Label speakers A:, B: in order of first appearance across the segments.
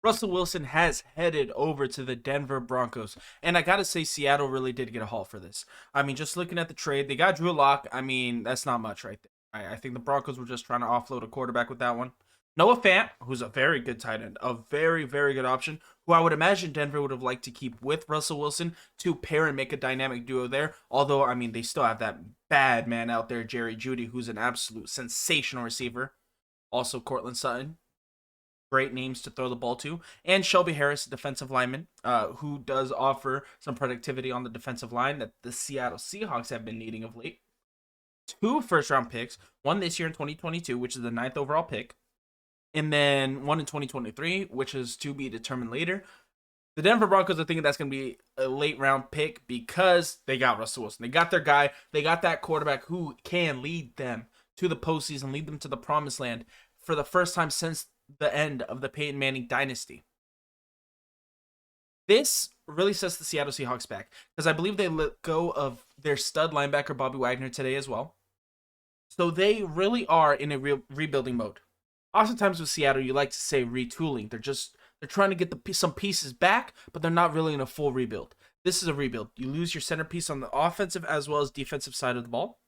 A: Russell Wilson has headed over to the Denver Broncos. And I got to say, Seattle really did get a haul for this. I mean, just looking at the trade, they got Drew Lock. I mean, that's not much right there. I think the Broncos were just trying to offload a quarterback with that one. Noah Fant, who's a very good tight end, a very, very good option, who I would imagine Denver would have liked to keep with Russell Wilson to pair and make a dynamic duo there. Although, I mean, they still have that bad man out there, Jerry Jeudy, who's an absolute sensational receiver. Also, Cortland Sutton, great names to throw the ball to, and Shelby Harris, defensive lineman, who does offer some productivity on the defensive line that the Seattle Seahawks have been needing of late. 2 first-round picks, one this year in 2022, which is the 9th overall pick, and then one in 2023, which is to be determined later. The Denver Broncos are thinking that's going to be a late-round pick because they got Russell Wilson. They got their guy. They got that quarterback who can lead them to the postseason, lead them to the promised land for the first time since the end of the Peyton Manning dynasty. This really sets the Seattle Seahawks back because I believe they let go of their stud linebacker Bobby Wagner today as well. So they really are in a rebuilding mode. Oftentimes with Seattle, you like to say retooling. They're trying to get some pieces back, but they're not really in a full rebuild. This is a rebuild. You lose your centerpiece on the offensive as well as defensive side of the ball.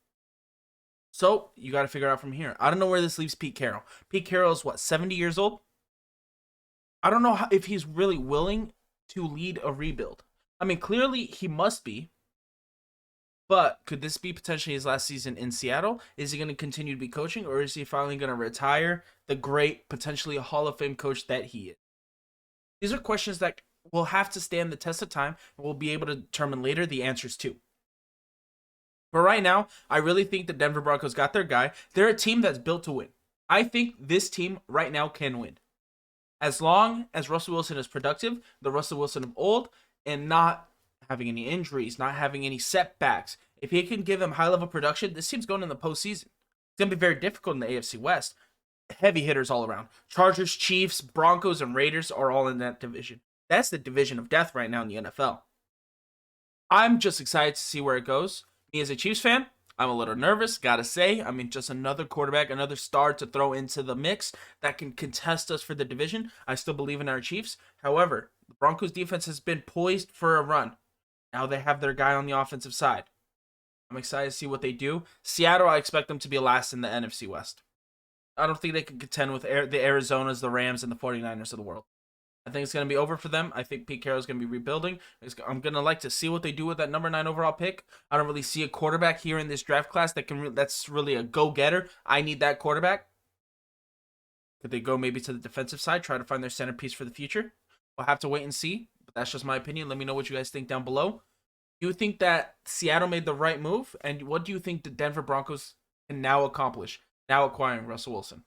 A: So you got to figure out from here. I don't know where this leaves Pete Carroll. Pete Carroll is 70 years old? I don't know if he's really willing to lead a rebuild. I mean, clearly he must be. But could this be potentially his last season in Seattle? Is he going to continue to be coaching, or is he finally going to retire the great, potentially a Hall of Fame coach that he is? These are questions that will have to stand the test of time, and we'll be able to determine later the answers to. But right now, I really think the Denver Broncos got their guy. They're a team that's built to win. I think this team right now can win. As long as Russell Wilson is productive, the Russell Wilson of old, and not having any injuries, not having any setbacks. If he can give them high-level production, this team's going in the postseason. It's going to be very difficult in the AFC West. Heavy hitters all around. Chargers, Chiefs, Broncos, and Raiders are all in that division. That's the division of death right now in the NFL. I'm just excited to see where it goes. Me as a Chiefs fan, I'm a little nervous, gotta say. I mean, just another quarterback, another star to throw into the mix that can contest us for the division. I still believe in our Chiefs. However, the Broncos defense has been poised for a run. Now they have their guy on the offensive side. I'm excited to see what they do. Seattle, I expect them to be last in the NFC West. I don't think they can contend with the Arizonas, the Rams, and the 49ers of the world. I think it's going to be over for them. I think Pete Carroll's going to be rebuilding. I'm going to like to see what they do with that number 9 overall pick. I don't really see a quarterback here in this draft class that's really a go-getter. I need that quarterback. Could they go maybe to the defensive side, try to find their centerpiece for the future? We'll have to wait and see. But that's just my opinion. Let me know what you guys think down below. Do you think that Seattle made the right move? And what do you think the Denver Broncos can now accomplish, now acquiring Russell Wilson?